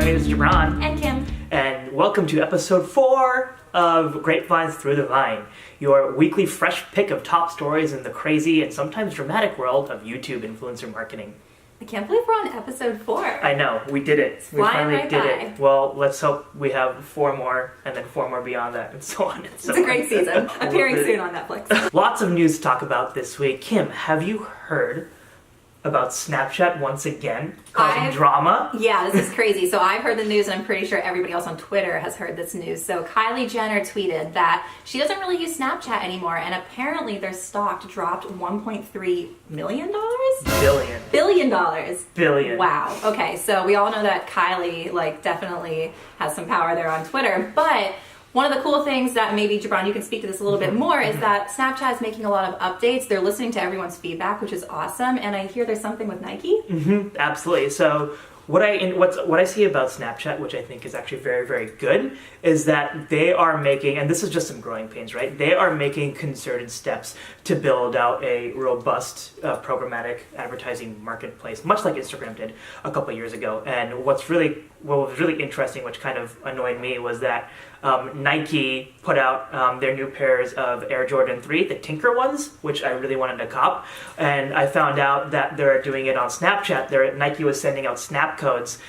name is Gibran. And Kim. And welcome to episode 4 of Grapevine Through the Vine, your weekly fresh pick of top stories in the crazy and sometimes dramatic world of YouTube influencer marketing. I can't believe we're on episode 4. I know, we did it. We finally right did by. it. Well, let's hope we have 4 more and then 4 more beyond that and so on and so on. It's a great season. Appearing soon on Netflix. Lots of news to talk about this week. Kim, have you heard about Snapchat once again causing drama? Yeah, this is crazy. So I've heard the news, and I'm pretty sure everybody else on Twitter has heard this news. So Kylie Jenner tweeted that she doesn't really use Snapchat anymore, and apparently their stock dropped $1.3 million? Billion dollars. Billion. Wow. Okay, so we all know that Kylie definitely has some power there on Twitter, but one of the cool things that maybe, Gibran, you can speak to this a little bit more, is that Snapchat is making a lot of updates. They're listening to everyone's feedback, which is awesome. And I hear there's something with Nike. Absolutely. So what I see about Snapchat, which I think is actually very, very good, is that they are making, and this is just some growing pains, right? They are making concerted steps to build out a robust programmatic advertising marketplace, much like Instagram did a couple years ago. And what was really interesting, which kind of annoyed me, was that Nike put out their new pairs of Air Jordan 3, the Tinker ones, which I really wanted to cop. And I found out that they're doing it on Snapchat. Nike was sending out snap codes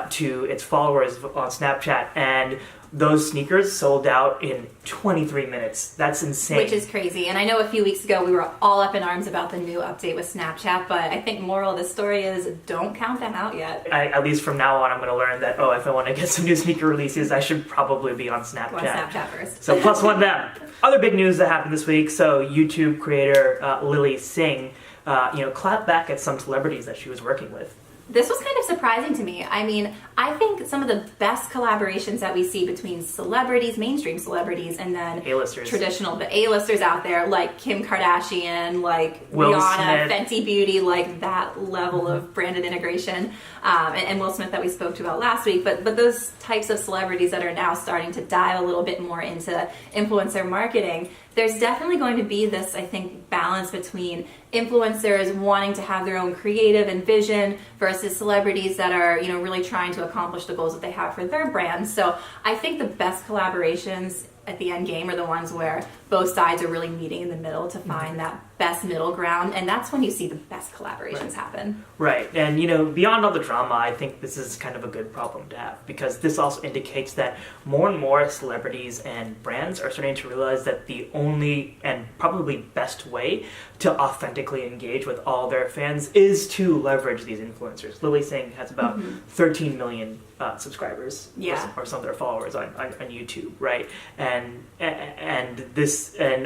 to its followers on Snapchat, and those sneakers sold out in 23 minutes. That's insane. Which is crazy. And I know a few weeks ago we were all up in arms about the new update with Snapchat, but I think moral of the story is don't count them out yet. At least from now on, I'm going to learn that, if I want to get some new sneaker releases, I should probably be on Snapchat. Go on Snapchat first. So plus one them. Other big news that happened this week, so YouTube creator Lily Singh, clapped back at some celebrities that she was working with. This was kind of surprising to me. I mean, I think some of the best collaborations that we see between celebrities, mainstream celebrities, and then A-listers. the A-listers out there, like Kim Kardashian, like Will Rihanna, Smith. Fenty Beauty, like that level of branded integration, and Will Smith that we spoke to about last week. But those types of celebrities that are now starting to dive a little bit more into influencer marketing, there's definitely going to be this, I think, balance between influencers wanting to have their own creative and vision versus celebrities that are, really trying to accomplish the goals that they have for their brand. So I think the best collaborations at the end game are the ones where both sides are really meeting in the middle to find that best middle ground, and that's when you see the best collaborations happen. Right, and beyond all the drama, I think this is kind of a good problem to have, because this also indicates that more and more celebrities and brands are starting to realize that the only and probably best way to authentically engage with all their fans is to leverage these influencers. Lily Singh has about 13 million subscribers, or some of their followers on YouTube, right? And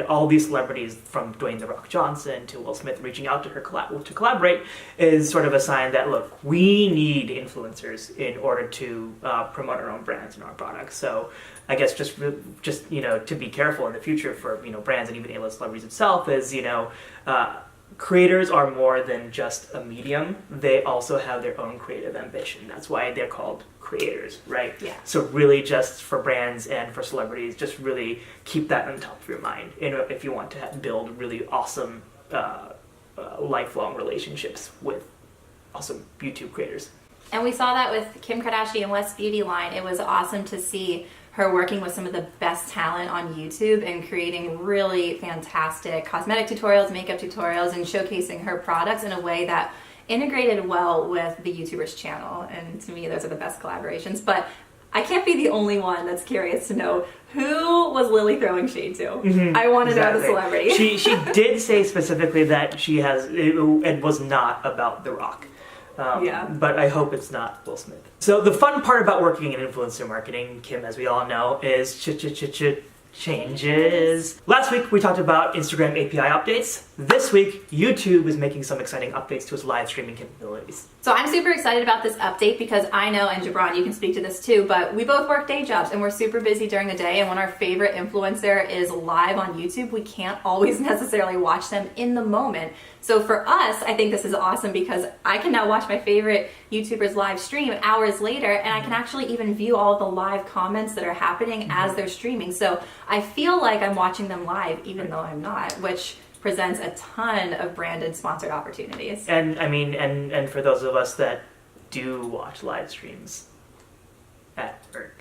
all these celebrities, from Dwayne "The Rock" Johnson to Will Smith, reaching out to her to collaborate, is sort of a sign that, look, we need influencers in order to promote our own brands and our products. So I guess just to be careful in the future for brands and even A-list celebrities itself is creators are more than just a medium. They also have their own creative ambition. That's why they're called creators, right? Yeah. So really, just for brands and for celebrities, just really keep that on top of your mind. If you want to build really awesome, lifelong relationships with awesome YouTube creators. And we saw that with Kim Kardashian West Beauty line. It was awesome to see her working with some of the best talent on YouTube and creating really fantastic cosmetic tutorials, makeup tutorials, and showcasing her products in a way that integrated well with the YouTuber's channel. And to me, those are the best collaborations. But I can't be the only one that's curious to know who was Lily throwing shade to. I want to know the celebrity. She did say specifically that it was not about The Rock. But I hope it's not Will Smith. So the fun part about working in influencer marketing, Kim, as we all know, is changes. Last week we talked about Instagram API updates. This week, YouTube is making some exciting updates to its live streaming capabilities. So I'm super excited about this update because I know, and Gibran, you can speak to this too, but we both work day jobs and we're super busy during the day, and when our favorite influencer is live on YouTube, we can't always necessarily watch them in the moment. So for us, I think this is awesome because I can now watch my favorite YouTubers live stream hours later, and I can actually even view all of the live comments that are happening as they're streaming. So I feel like I'm watching them live even though I'm not, which presents a ton of branded sponsored opportunities. And I mean, and for those of us that do watch live streams, work.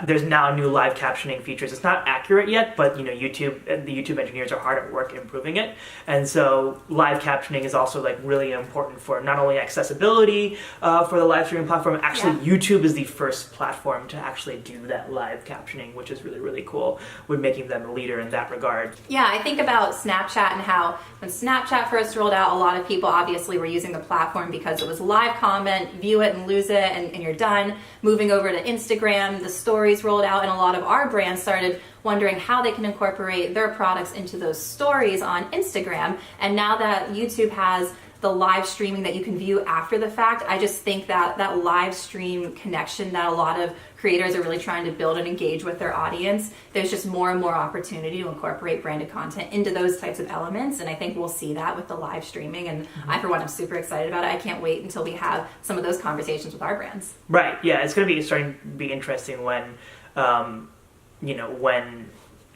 There's now new live captioning features. It's not accurate yet, but the YouTube engineers are hard at work improving it. And so live captioning is also like really important for not only accessibility for the live streaming platform. Actually, YouTube is the first platform to actually do that live captioning, which is really, really cool. We're making them a leader in that regard. Yeah, I think about Snapchat and how when Snapchat first rolled out, a lot of people obviously were using the platform because it was live comment, view it and lose it, and you're done. Moving over to Instagram, the stories rolled out, and a lot of our brands started wondering how they can incorporate their products into those stories on Instagram. And now that YouTube has the live streaming that you can view after the fact, I just think that that live stream connection that a lot of creators are really trying to build and engage with their audience, there's just more and more opportunity to incorporate branded content into those types of elements. And I think we'll see that with the live streaming. And I, for one, am super excited about it. I can't wait until we have some of those conversations with our brands. Right. Yeah. It's going to be starting to be interesting when, when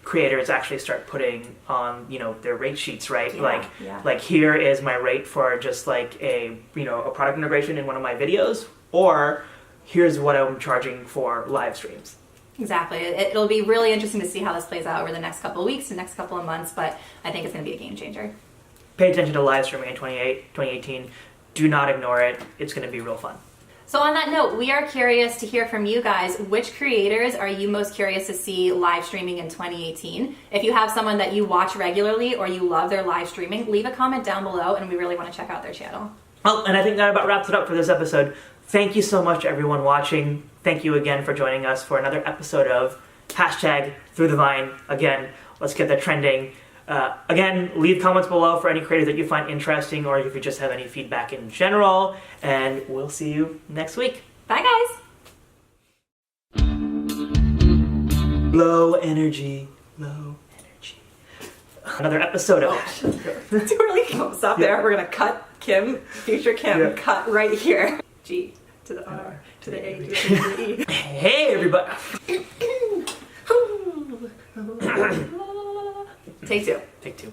creators actually start putting on their rate sheets, right? Like here is my rate for just like a product integration in one of my videos, or here's what I'm charging for live streams. Exactly. It'll be really interesting to see how this plays out over the next couple of weeks, the next couple of months, but I think it's going to be a game changer. Pay attention to live streaming in 2018. Do not ignore it. It's going to be real fun. So on that note, we are curious to hear from you guys. Which creators are you most curious to see live streaming in 2018? If you have someone that you watch regularly or you love their live streaming, leave a comment down below, and we really want to check out their channel. Well, and I think that about wraps it up for this episode. Thank you so much, everyone watching. Thank you again for joining us for another episode of #ThroughTheVine. Again, let's get that trending. Again, leave comments below for any creators that you find interesting, or if you just have any feedback in general, and we'll see you next week. Bye, guys. Low energy. Another episode of Too early. Stop there. We're going to cut Kim, future Kim, cut right here. G to the R to the A to the E. Hey, everybody. Take two. Take two.